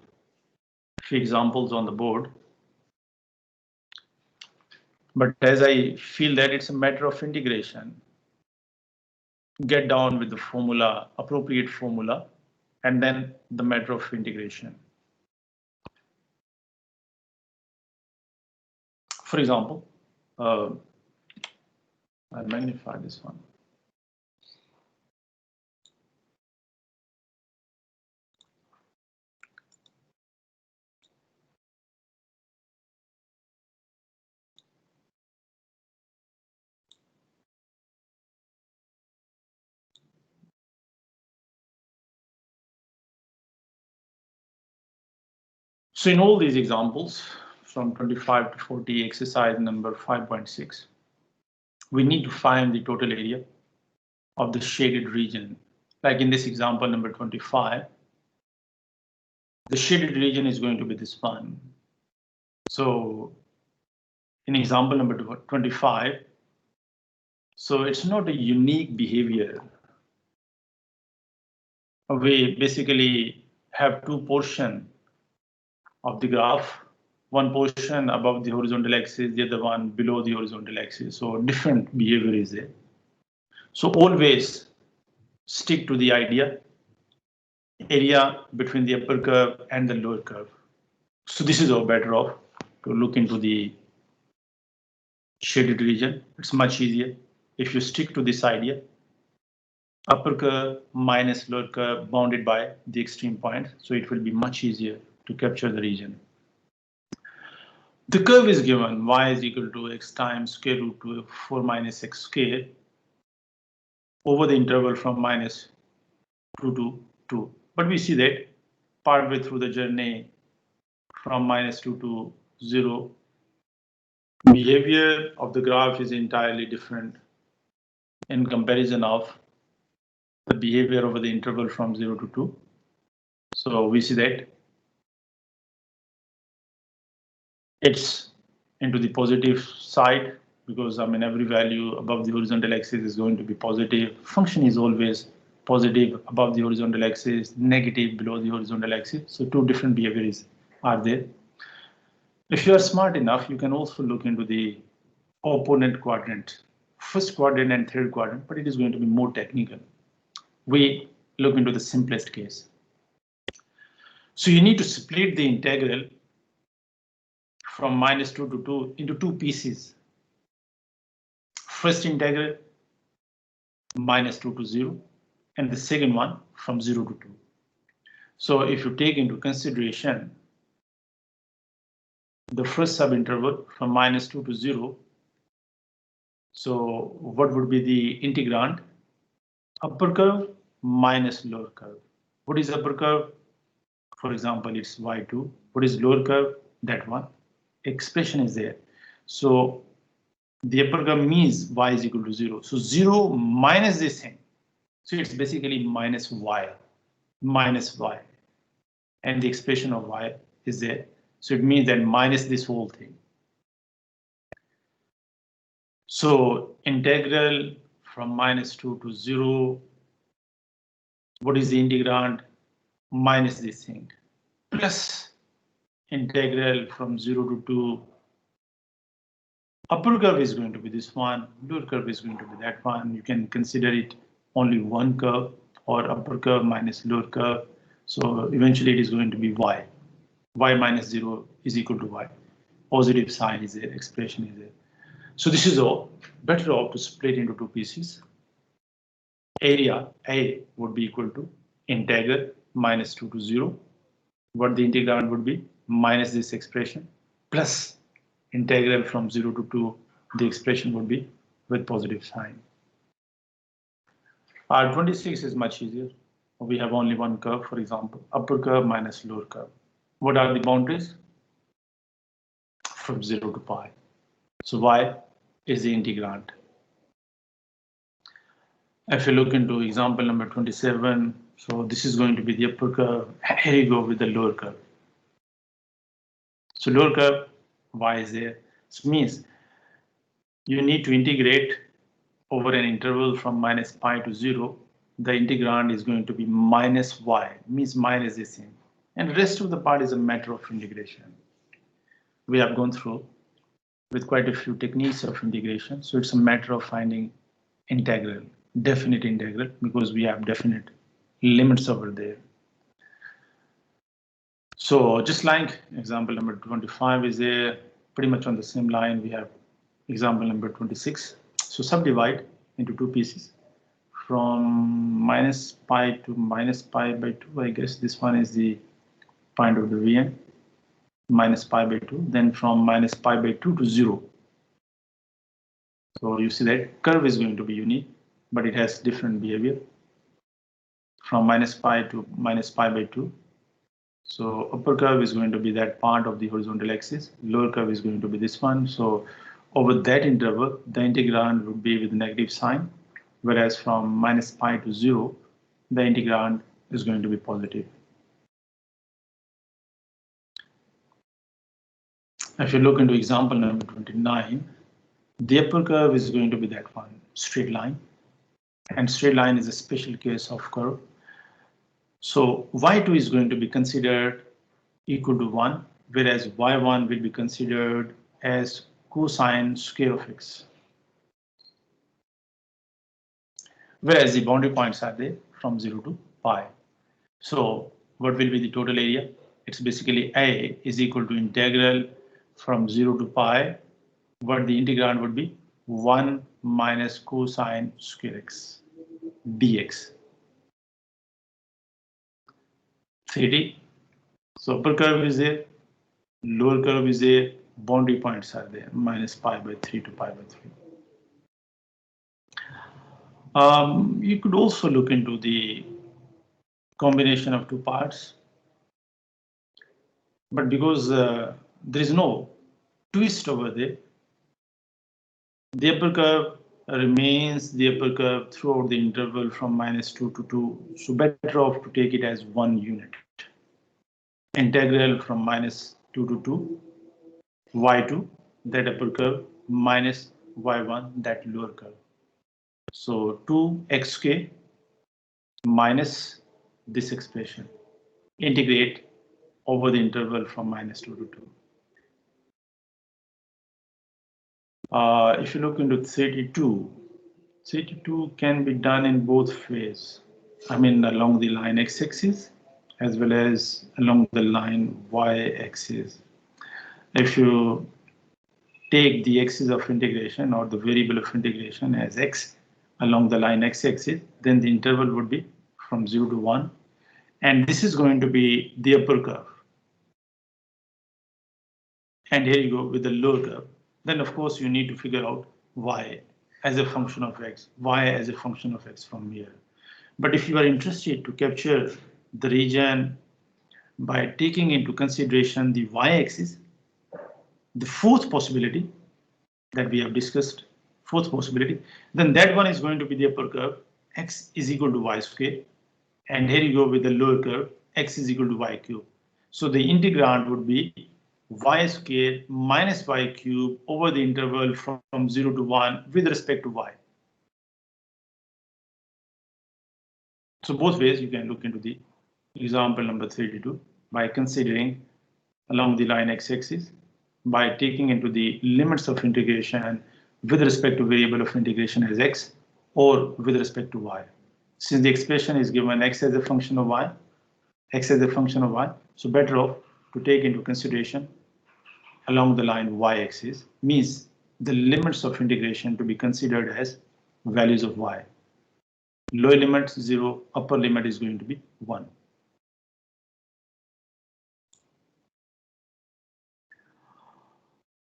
a few examples on the board. But as I feel that it's a matter of integration, get down with the formula, appropriate formula, and then the matter of integration. For example, I'll magnify this one. So in all these examples, from 25 to 40, exercise number 5.6, we need to find the total area of the shaded region. Like in this example number 25, the shaded region is going to be this one. So in example number 25, so it's not a unique behavior. We basically have two portions of the graph, one portion above the horizontal axis, the other one below the horizontal axis. So different behavior is there. So always stick to the idea, area between the upper curve and the lower curve. So this is our better off to look into the shaded region. It's much easier if you stick to this idea. Upper curve minus lower curve bounded by the extreme point. So it will be much easier to capture the region. The curve is given y is equal to x times square root of 4 minus x squared over the interval from minus 2 to 2. But we see that partway through the journey from minus 2 to 0, behavior of the graph is entirely different in comparison of the behavior over the interval from 0 to 2. So we see that it's into the positive side because every value above the horizontal axis is going to be positive. Function is always positive above the horizontal axis, negative below the horizontal axis. So two different behaviors are there. If you are smart enough, you can also look into the opponent quadrant, first quadrant and third quadrant, but it is going to be more technical. We look into the simplest case. So you need to split the integral from minus 2 to 2 into two pieces. First integral minus 2 to 0 and the second one from 0 to 2. So if you take into consideration the first subinterval from minus 2 to 0, so what would be the integrand? Upper curve minus lower curve. What is upper curve? For example, it's y2. What is lower curve? That one. Expression is there. So the upper curve means y is equal to 0. So 0 minus this thing. So it's basically minus y. And the expression of y is there. So it means that minus this whole thing. So integral from minus 2 to 0. What is the integrand? Minus this thing. Plus integral from 0 to 2. Upper curve is going to be this one. Lower curve is going to be that one. You can consider it only one curve. or upper curve minus lower curve. So eventually it is going to be y. Y minus 0 is equal to y. Positive sign is there, expression is there. So this is all. Better off to split into two pieces. Area A would be equal to integral minus 2 to 0. What the integrand would be? Minus this expression plus integral from 0 to 2. The expression would be with positive sign. Our 26 is much easier. We have only one curve, for example, upper curve minus lower curve. What are the boundaries? From 0 to pi. So y is the integrand. If you look into example number 27, so this is going to be the upper curve. Here you go with the lower curve. So lower curve, y is there. So means you need to integrate over an interval from minus pi to 0. The integrand is going to be minus y, means minus this thing. And the rest of the part is a matter of integration. We have gone through with quite a few techniques of integration. So it's a matter of finding integral, definite integral, because we have definite limits over there. So just like example number 25 is there, pretty much on the same line, we have example number 26. So subdivide into two pieces from minus pi to minus pi by 2. I guess this one is the point of the Vn, minus pi by 2, then from minus pi by 2 to 0. So you see that curve is going to be unique, but it has different behavior from minus pi to minus pi by 2. So upper curve is going to be that part of the horizontal axis, lower curve is going to be this one. So over that interval, the integrand would be with negative sign, whereas from minus pi to 0, the integrand is going to be positive. If you look into example number 29, the upper curve is going to be that one, straight line. And straight line is a special case of curve. So y2 is going to be considered equal to 1, whereas y1 will be considered as cosine square of x. Whereas the boundary points are there from 0 to pi. So what will be the total area? It's basically A is equal to integral from 0 to pi. What the integrand would be? 1 minus cosine square x dx. 3D. So upper curve is there, lower curve is there, boundary points are there, minus pi by 3 to pi by 3. You could also look into the combination of two parts, but because there is no twist over there, the upper curve remains the upper curve throughout the interval from minus 2 to 2. So better off to take it as one unit. Integral from minus 2 to 2, y2, that upper curve, minus y1, that lower curve. So 2xk minus this expression. Integrate over the interval from minus 2 to 2. If you look into 32, 32 can be done in both ways. I mean, along the line x-axis as well as along the line y-axis. If you take the axis of integration or the variable of integration as x along the line x-axis, then the interval would be from 0 to 1. And this is going to be the upper curve. And here you go with the lower curve. Then, of course, you need to figure out y as a function of x, y as a function of x from here. But if you are interested to capture the region by taking into consideration the y-axis, the fourth possibility that we have discussed, fourth possibility, then that one is going to be the upper curve, x is equal to y square. And here you go with the lower curve, x is equal to y cube. So the integrand would be y square minus y cube over the interval from 0 to 1 with respect to y. So both ways you can look into the example number 32 by considering along the line x-axis, by taking into the limits of integration with respect to variable of integration as x or with respect to y. since the expression is given x as a function of y, so better off to take into consideration along the line y-axis, means the limits of integration to be considered as values of y. Lower limit 0, upper limit is going to be 1.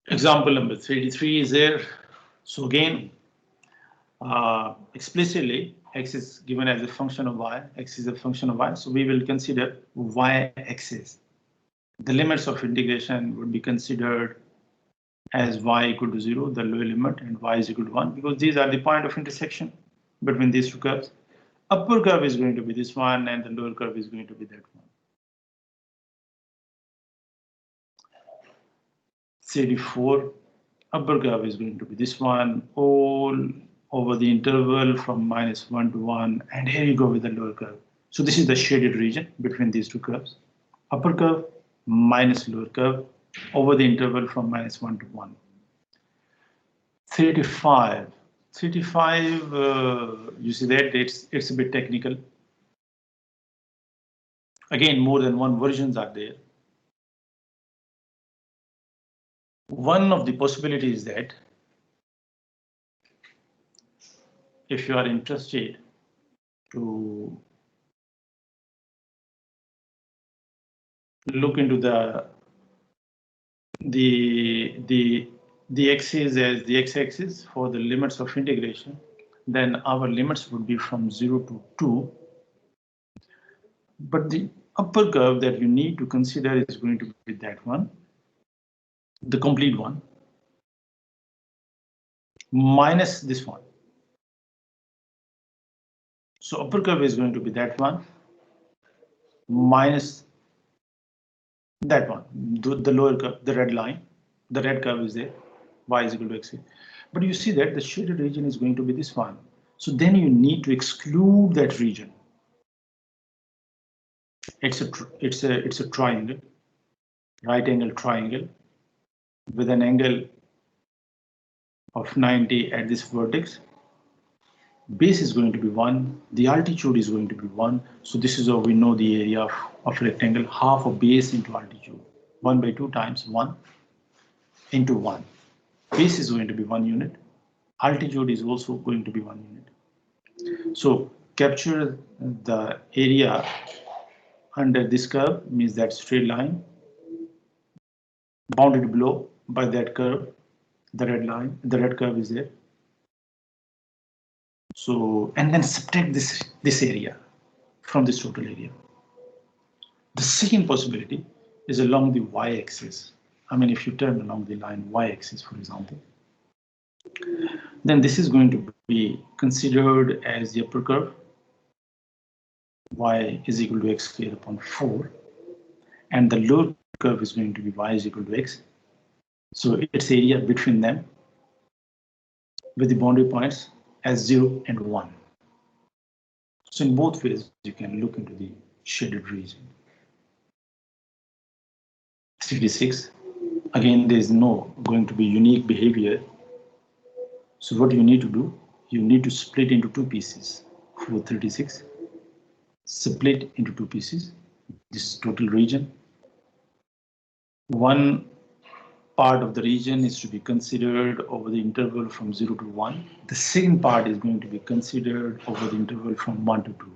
Example number 33 is there. So again, explicitly, x is given as a function of y, x is a function of y, so we will consider y-axis. The limits of integration would be considered as y equal to 0, the lower limit, and y is equal to 1, because these are the point of intersection between these two curves. Upper curve is going to be this one, and the lower curve is going to be that one. 34, upper curve is going to be this one, all over the interval from -1 to 1, and here you go with the lower curve. So this is the shaded region between these two curves. Upper curve minus lower curve over the interval from -1 to 1. 35, you see that it's a bit technical. Again, more than one versions are there. One of the possibilities is that if you are interested to look into the axis as the x-axis for the limits of integration, then our limits would be from 0 to 2. But the upper curve that you need to consider is going to be that one, the complete one, minus this one. So upper curve is going to be that one, minus that one, the lower curve, the red line, the red curve is there, y is equal to x. But you see that the shaded region is going to be this one. So then you need to exclude that region. It's a triangle, right angle triangle, with an angle of 90 at this vertex. Base is going to be 1, the altitude is going to be 1. So this is how we know the area of rectangle, half of base into altitude. 1 by 2 times 1 into 1. Base is going to be 1 unit. Altitude is also going to be 1 unit. So capture the area under this curve, means that straight line bounded below by that curve, the red line, the red curve is there. So, and then subtract this area from this total area. The second possibility is along the y-axis. I mean, if you turn along the line y-axis, for example, then this is going to be considered as the upper curve. Y is equal to x squared upon 4, and the lower curve is going to be y is equal to x. So its area between them with the boundary points as 0 and 1. So in both ways, you can look into the shaded region. 66, again, there is no going to be unique behavior. So what you need to do, you need to split into 2 pieces for 36. Split into 2 pieces, this total region. One part of the region is to be considered over the interval from 0 to 1. The second part is going to be considered over the interval from 1 to 2.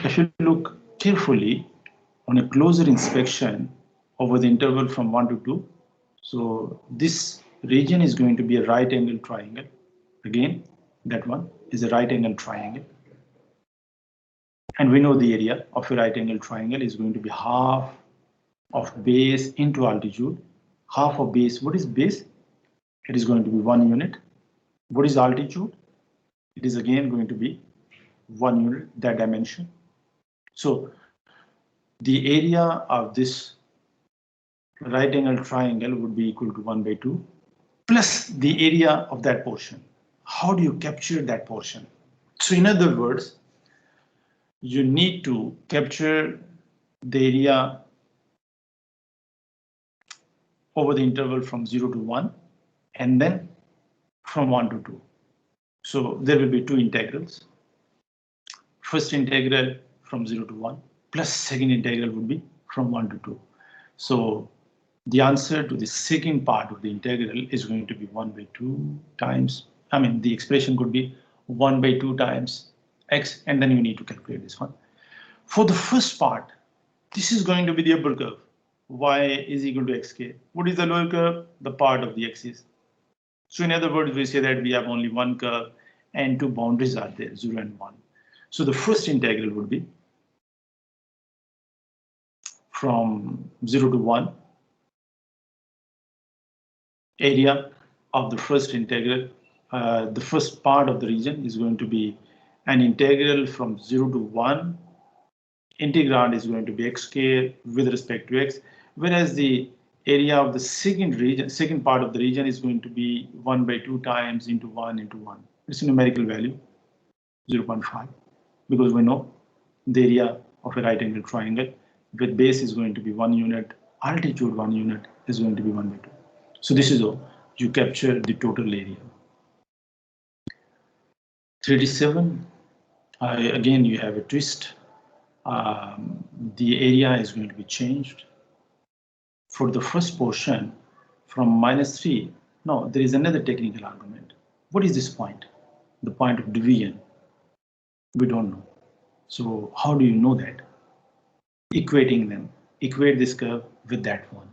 If you look carefully on a closer inspection over the interval from 1 to 2, so this region is going to be a right angle triangle. Again, that one is a right angle triangle. And we know the area of a right angle triangle is going to be half of base into altitude. Half of base, what is base? It is going to be 1 unit. What is altitude? It is again going to be 1 unit, that dimension. So the area of this right angle triangle would be equal to 1 by 2 plus the area of that portion. How do you capture that portion? So in other words, you need to capture the area over the interval from 0 to 1 and then from 1 to 2. So there will be 2 integrals. first integral from 0 to 1 plus second integral would be from 1 to 2. So the answer to the second part of the integral is going to be 1 by 2 times, the expression could be 1 by 2 times x, and then you need to calculate this one. For the first part, this is going to be the upper curve. Y is equal to xk. What is the lower curve? The part of the axis. So in other words, we say that we have only one curve and two boundaries are there, 0 and 1. So the first integral would be from 0 to 1. Area of the first integral, the first part of the region is going to be an integral from 0 to 1. Integrand is going to be xk with respect to x, whereas the area of the second part of the region is going to be 1 by 2 times into 1 into 1. It's a numerical value, 0.5, because we know the area of a right angle triangle with base is going to be 1 unit, altitude 1 unit is going to be 1 by 2. So this is how you capture the total area. 37, again you have a twist. The area is going to be changed. For the first portion from -3, no, there is another technical argument. What is this point? The point of division. We don't know. So how do you know that? Equating them. Equate this curve with that one.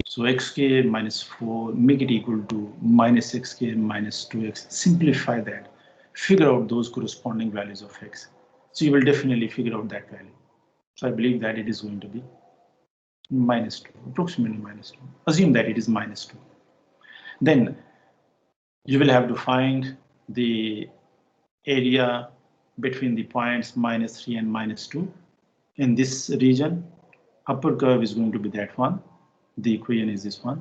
So xk minus 4, make it equal to minus xk minus 2x. Simplify that. Figure out those corresponding values of x. So you will definitely figure out that value. So I believe that it is going to be -2, approximately -2. Assume that it is -2. Then you will have to find the area between the points -3 and -2. In this region, upper curve is going to be that one. The equation is this one.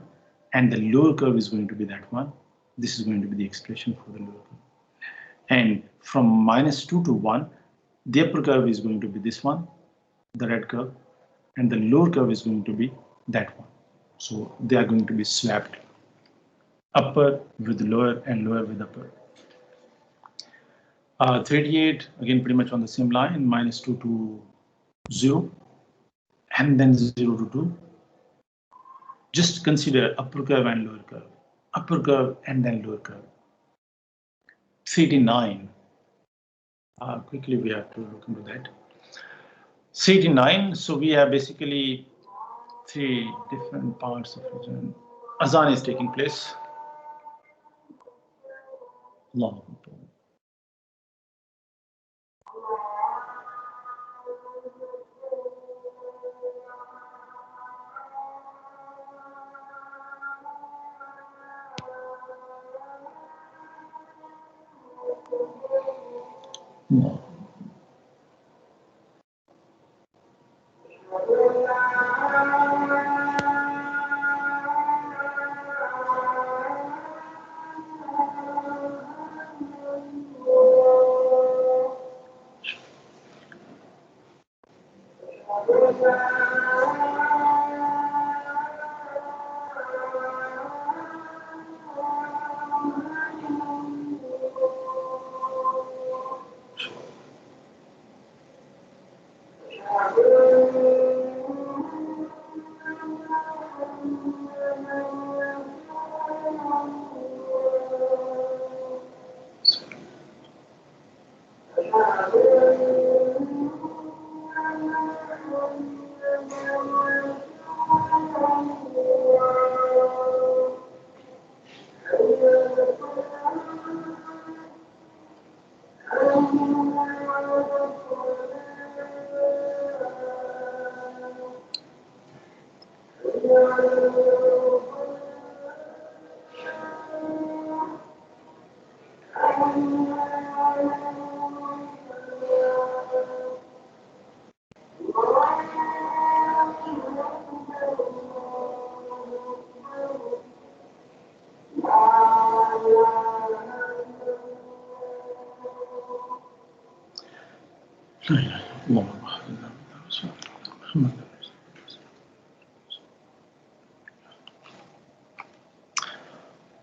And the lower curve is going to be that one. This is going to be the expression for the lower curve. And from -2 to 1, the upper curve is going to be this one, the red curve, and the lower curve is going to be that one. So they are going to be swapped, upper with lower and lower with upper. 38, again pretty much on the same line, -2 to 0, and then 0 to 2. Just consider upper curve and lower curve, upper curve and then lower curve. 39, quickly we have to look into that. 39, so we have basically 3 different parts of region. Azan is taking place. Long. No.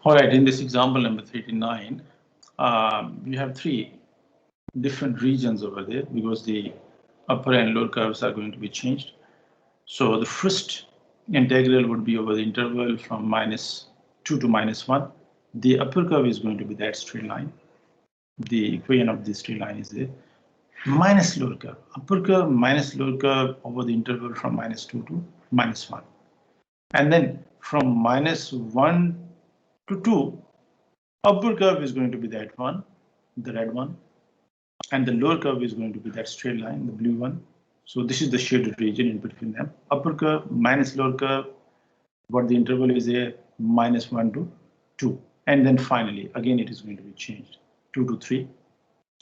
All right, in this example number 39, you have 3 different regions over there because the upper and lower curves are going to be changed. So the first integral would be over the interval from -2 to -1. The upper curve is going to be that straight line. The equation of this straight line is there. Minus lower curve, upper curve minus lower curve over the interval from -2 to -1. And then from -1 to 2, upper curve is going to be that one, the red one. And the lower curve is going to be that straight line, the blue one. So this is the shaded region in between them. Upper curve minus lower curve, what the interval is here, -1 to 2. And then finally, again, it is going to be changed, 2 to 3.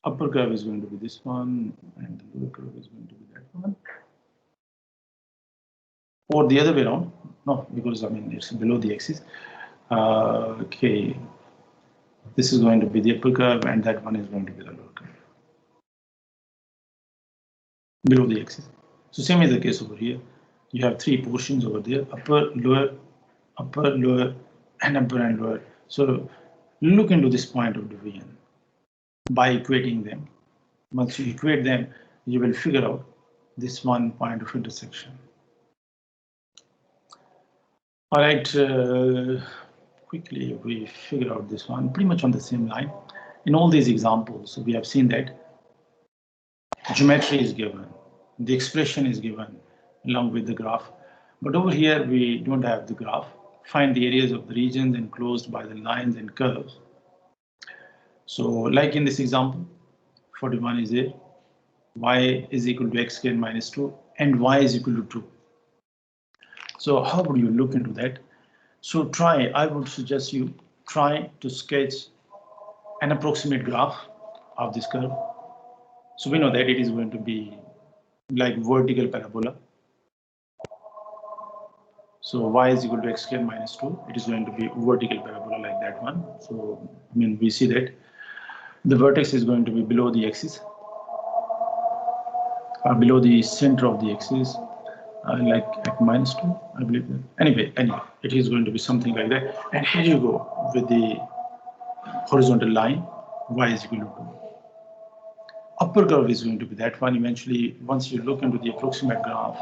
Upper curve is going to be this one, and the lower curve is going to be that one. Or the other way around. No, because I mean, it's below the axis. Okay. This is going to be the upper curve, and that one is going to be the lower curve. Below the axis. So same is the case over here. You have three portions over there, upper, lower, and upper and lower. So look into this point of division by equating them. Once you equate them, you will figure out this one point of intersection. All right, quickly we figure out this one pretty much on the same line. In all these examples, we have seen that geometry is given, the expression is given along with the graph. But over here, we don't have the graph. Find the areas of the regions enclosed by the lines and curves. So like in this example, 41 is there, y is equal to x squared minus 2, and y is equal to 2. So how would you look into that? So I would suggest you try to sketch an approximate graph of this curve. So we know that it is going to be like vertical parabola. So y is equal to x squared minus 2. It is going to be vertical parabola like that one. So I mean, we see that the vertex is going to be below the axis, below the center of the axis, like at -2, I believe that. Anyway, it is going to be something like that. And here you go with the horizontal line, y is equal to 2. Upper curve is going to be that one. Eventually, once you look into the approximate graph,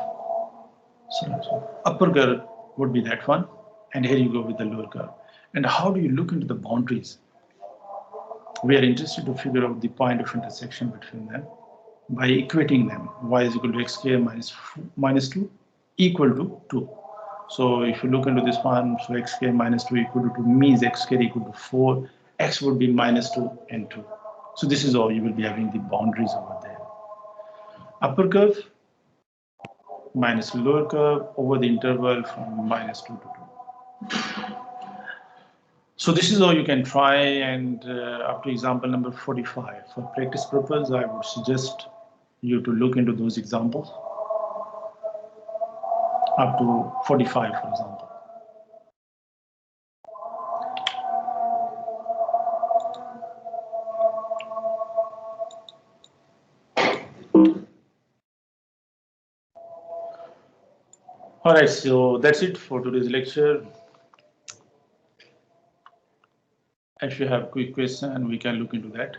so upper curve would be that one, and here you go with the lower curve. And how do you look into the boundaries? We are interested to figure out the point of intersection between them by equating them. Y is equal to x squared minus 2 equal to 2. So if you look into this one, so x squared minus 2 equal to 2 means x squared equal to 4, x would be -2 and 2. So this is all you will be having the boundaries over there. Upper curve minus lower curve over the interval from -2 to 2. So this is all you can try, and up to example number 45. For practice purpose, I would suggest you to look into those examples up to 45, for example. All right, so that's it for today's lecture. If you have quick question, we can look into that.